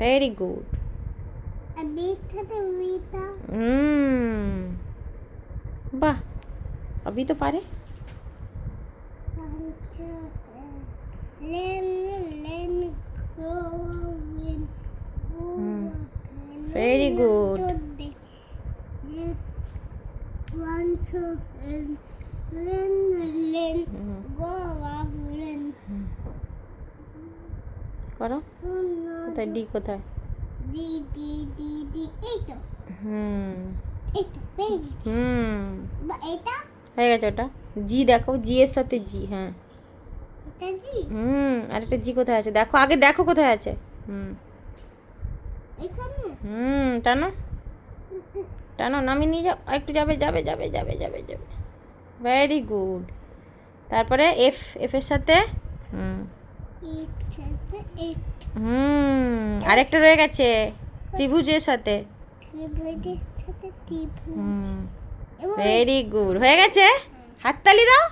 Very good. বাহ, अभी तो पारे। Very good. করো, কোথায় ডি কোথায়? হয়ে গেছে ওটা। জি দেখো, জি এর সাথে জি। হ্যাঁ আরেকটা জি কোথায় আছে দেখো, আগে দেখো কোথায় আছে। টানো টানো, নামিয়ে নিয়ে যাও, একটু যাবে যাবে যাবে যাবে যাবে যাবে। Very good. তারপরে এফ, এফ এর সাথে আরেকটা রয়ে গেছে ত্রিভুজের সাথে। ভেরি গুড, হয়ে গেছে। হাততালি দাও।